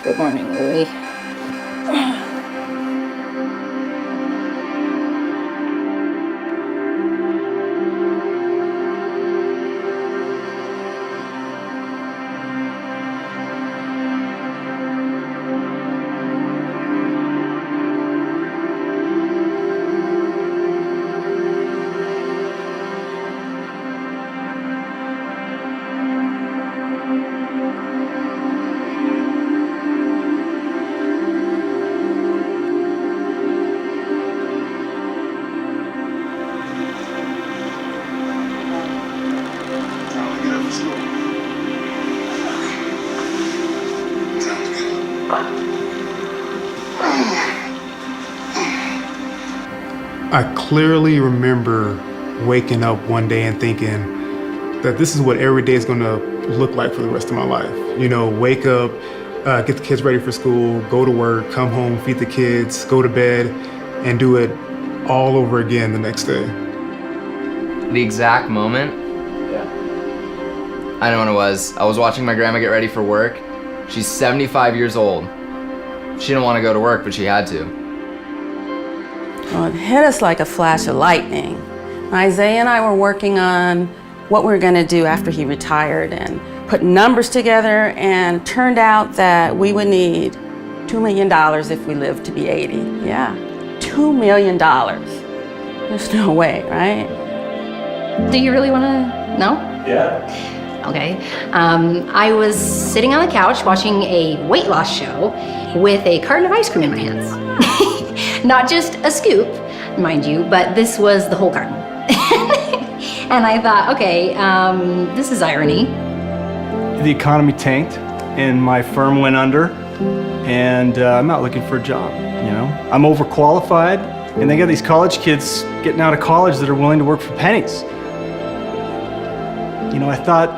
Good morning, Louie. I clearly remember waking up one day and thinking that this is what every day is going to look like for the rest of my life. You know, wake up, get the kids ready for school, go to work, come home, feed the kids, go to bed, and do it all over again the next day. The exact moment, I know when it was. I was watching my grandma get ready for work. She's 75 years old. She didn't want to go to work, but she had to. Well, it hit us like a flash of lightning. Isaiah and I were working on what we were going to do after he retired and put numbers together, and turned out that we would need $2 million if we lived to be 80. Yeah, $2 million. There's no way, right? Do you really want to know? Yeah. Okay. I was sitting on the couch watching a weight loss show with a carton of ice cream in my hands. Not just a scoop, mind you, but this was the whole carton. And I thought, okay, this is irony. The economy tanked and my firm went under, and I'm not looking for a job, you know? I'm overqualified, and they got these college kids getting out of college that are willing to work for pennies. You know, I thought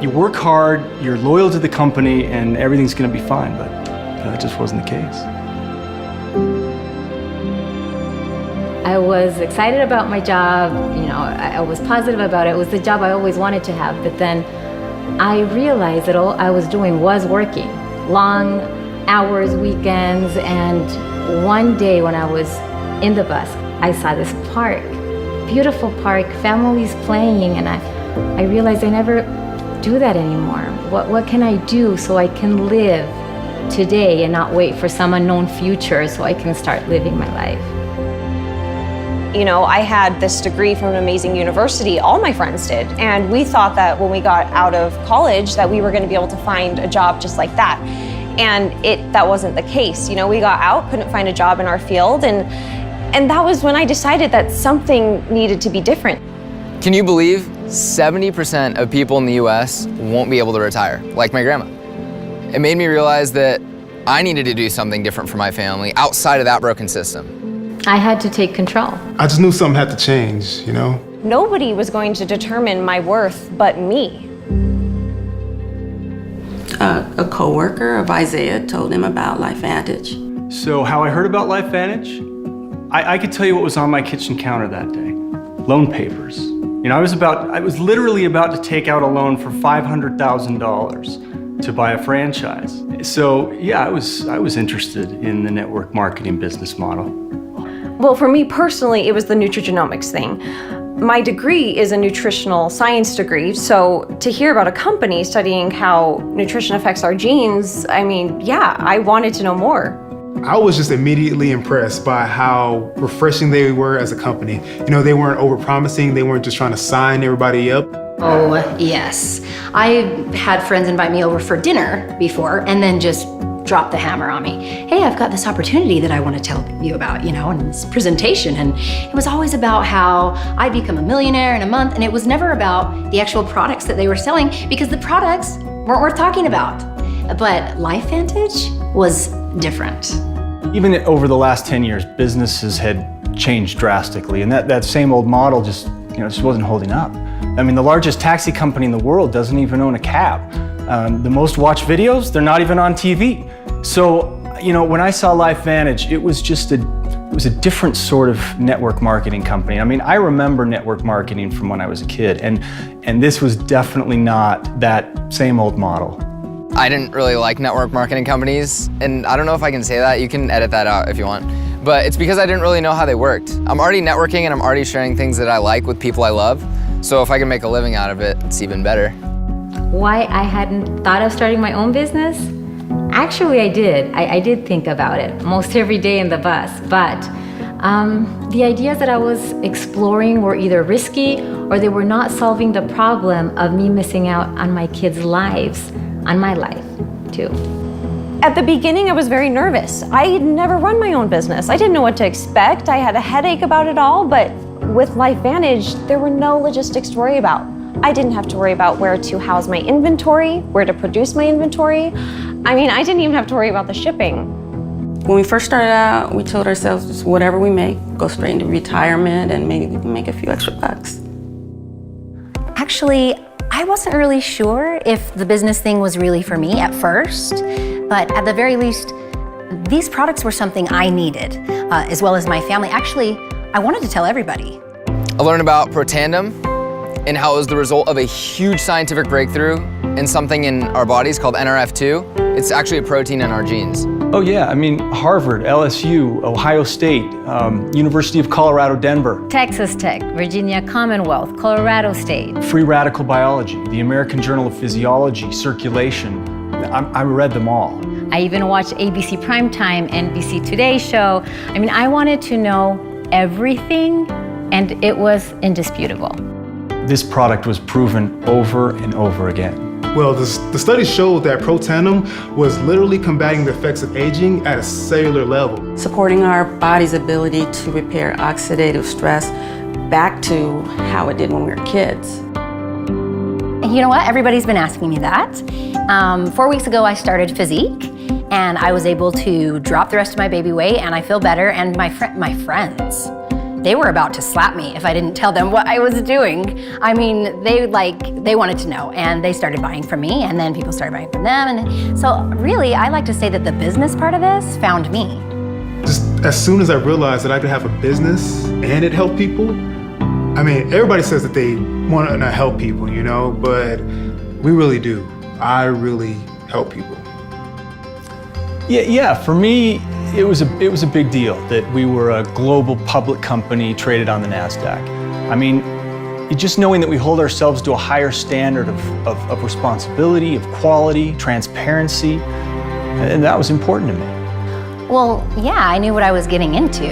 you work hard, you're loyal to the company, and everything's gonna be fine, but that just wasn't the case. I was excited about my job, you know, I was positive about it. It was the job I always wanted to have, but then I realized that all I was doing was working. Long hours, weekends, and one day when I was in the bus, I saw this park, beautiful park, families playing, and I realized I never do that anymore. What can I do so I can live today and not wait for some unknown future so I can start living my life? You know, I had this degree from an amazing university, all my friends did, and we thought that when we got out of college that we were going to be able to find a job just like that. And that wasn't the case. You know, we got out, couldn't find a job in our field, and that was when I decided that something needed to be different. Can you believe 70% of people in the US won't be able to retire, like my grandma? It made me realize that I needed to do something different for my family outside of that broken system. I had to take control. I just knew something had to change, you know? Nobody was going to determine my worth but me. A coworker of Isaiah told him about Lifevantage. So how I heard about Lifevantage? I could tell you what was on my kitchen counter that day. Loan papers. You know, I was literally about to take out a loan for $500,000 to buy a franchise. So yeah, I was interested in the network marketing business model. Well, for me personally, it was the Nutrigenomics thing. My degree is a nutritional science degree, so to hear about a company studying how nutrition affects our genes, I mean, yeah, I wanted to know more. I was just immediately impressed by how refreshing they were as a company. You know, they weren't overpromising, they weren't just trying to sign everybody up. Oh, yes. I had friends invite me over for dinner before and then just drop the hammer on me. Hey, I've got this opportunity that I want to tell you about, you know, and this presentation. And it was always about how I'd become a millionaire in a month, and it was never about the actual products that they were selling, because the products weren't worth talking about. But Lifevantage was different. Even over the last 10 years, businesses had changed drastically, and that same old model just wasn't holding up. I mean, the largest taxi company in the world doesn't even own a cab. The most watched videos, they're not even on TV. So, you know, when I saw Lifevantage, it was a different sort of network marketing company. I mean, I remember network marketing from when I was a kid, and this was definitely not that same old model. I didn't really like network marketing companies, and I don't know if I can say that. You can edit that out if you want. But it's because I didn't really know how they worked. I'm already networking and I'm already sharing things that I like with people I love. So if I can make a living out of it, it's even better. Why I hadn't thought of starting my own business? Actually, I did. I did think about it most every day in the bus, but the ideas that I was exploring were either risky or they were not solving the problem of me missing out on my kids' lives, on my life too. At the beginning, I was very nervous. I had never run my own business. I didn't know what to expect. I had a headache about it all, but with Lifevantage, there were no logistics to worry about. I didn't have to worry about where to house my inventory, where to produce my inventory. I mean, I didn't even have to worry about the shipping. When we first started out, we told ourselves just whatever we make, go straight into retirement and maybe we can make a few extra bucks. Actually, I wasn't really sure if the business thing was really for me at first, but at the very least, these products were something I needed, as well as my family. Actually, I wanted to tell everybody. I learned about Protandem and how it was the result of a huge scientific breakthrough in something in our bodies called NRF2. It's actually a protein in our genes. Oh yeah, I mean, Harvard, LSU, Ohio State, University of Colorado, Denver. Texas Tech, Virginia Commonwealth, Colorado State. Free Radical Biology, the American Journal of Physiology, Circulation. I read them all. I even watched ABC Primetime, NBC Today show. I mean, I wanted to know everything, and it was indisputable. This product was proven over and over again. Well, the study showed that Protandem was literally combating the effects of aging at a cellular level. Supporting our body's ability to repair oxidative stress back to how it did when we were kids. You know what? Everybody's been asking me that. 4 weeks ago, I started Physique, and I was able to drop the rest of my baby weight, and I feel better. And my friends, they were about to slap me if I didn't tell them what I was doing. I mean, they wanted to know, and they started buying from me, and then people started buying from them. And so really, I like to say that the business part of this found me. Just as soon as I realized that I could have a business and it helped people, I mean, everybody says that they want to help people, you know, but we really do. I really help people. Yeah, for me, it was a big deal that we were a global public company traded on the NASDAQ. I mean, just knowing that we hold ourselves to a higher standard of responsibility, of quality, transparency, and that was important to me. Well, yeah, I knew what I was getting into.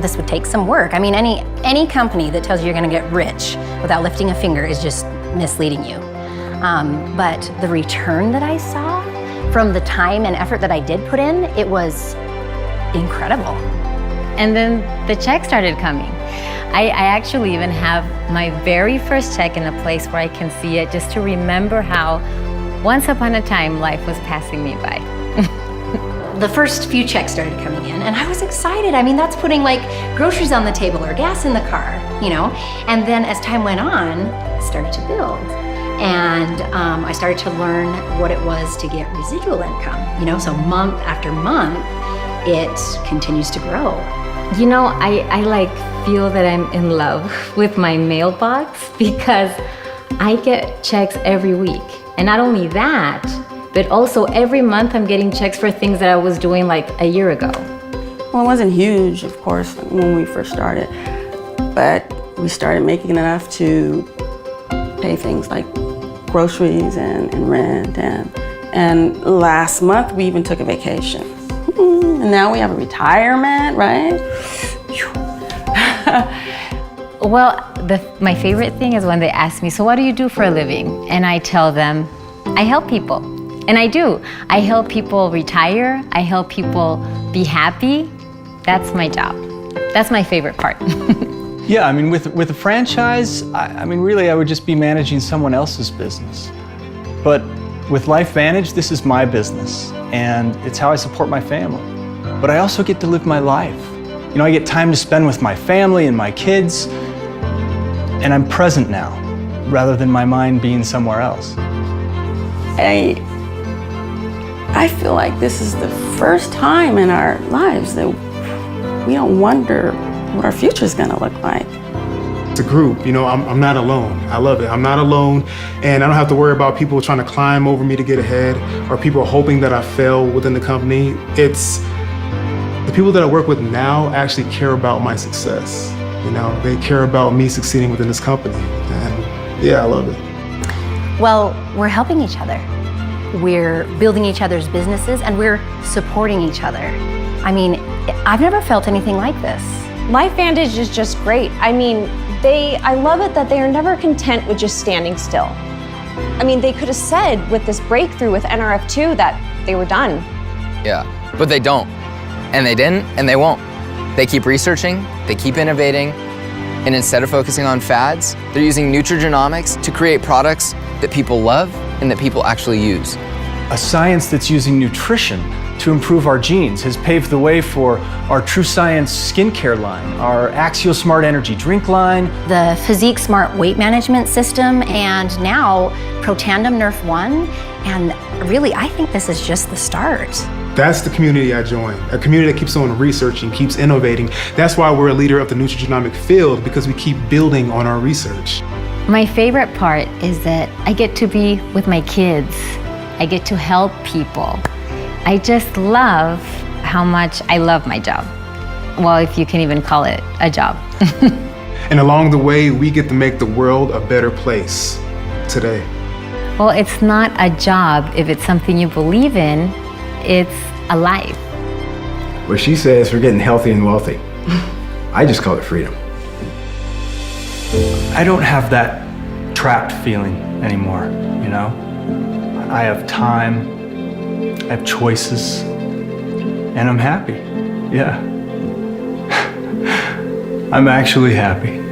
This would take some work. I mean, any company that tells you you're gonna get rich without lifting a finger is just misleading you. But the return that I saw from the time and effort that I did put in, it was incredible. And then the check started coming. I actually even have my very first check in a place where I can see it, just to remember how once upon a time life was passing me by. The first few checks started coming in, and I was excited. I mean, that's putting like groceries on the table or gas in the car, you know? And then as time went on, it started to build. And I started to learn what it was to get residual income, you know? So month after month, it continues to grow. You know, I like feel that I'm in love with my mailbox because I get checks every week. And not only that, but also every month I'm getting checks for things that I was doing like a year ago. Well, it wasn't huge, of course, when we first started, but we started making enough to pay things like groceries and rent, and last month we even took a vacation. And now we have a retirement, right? Well, my favorite thing is when they ask me, so what do you do for a living? And I tell them, I help people. And I do. I help people retire. I help people be happy. That's my job. That's my favorite part. Yeah, I mean, with a franchise, I mean, really, I would just be managing someone else's business. But with Lifevantage, this is my business, and it's how I support my family. But I also get to live my life. You know, I get time to spend with my family and my kids, and I'm present now, rather than my mind being somewhere else. I feel like this is the first time in our lives that we don't wonder what our future is going to look like. It's a group, you know, I'm not alone. I love it. I'm not alone, and I don't have to worry about people trying to climb over me to get ahead or people hoping that I fail within the company. It's the people that I work with now actually care about my success. You know, they care about me succeeding within this company, and yeah, I love it. Well, we're helping each other. We're building each other's businesses, and we're supporting each other. I mean, I've never felt anything like this. Lifevantage is just great. I mean, I love it that they are never content with just standing still. I mean, they could have said with this breakthrough with NRF2 that they were done. Yeah, but they don't. And they didn't, and they won't. They keep researching, they keep innovating, and instead of focusing on fads, they're using Nutrigenomics to create products that people love and that people actually use. A science that's using nutrition to improve our genes has paved the way for our True Science skincare line, our Axial Smart Energy drink line, The Physique Smart weight management system, and now Protandem Nerf 1. And really, I think this is just the start. That's the community I joined, a community that keeps on researching, keeps innovating. That's why we're a leader of the nutrigenomic field, because we keep building on our research. My favorite part is that I get to be with my kids. I get to help people. I just love how much I love my job. Well, if you can even call it a job. And along the way, we get to make the world a better place today. Well, it's not a job if it's something you believe in. It's a life. What she says, we're getting healthy and wealthy. I just call it freedom. I don't have that trapped feeling anymore, you know? I have time, I have choices, and I'm happy. Yeah. I'm actually happy.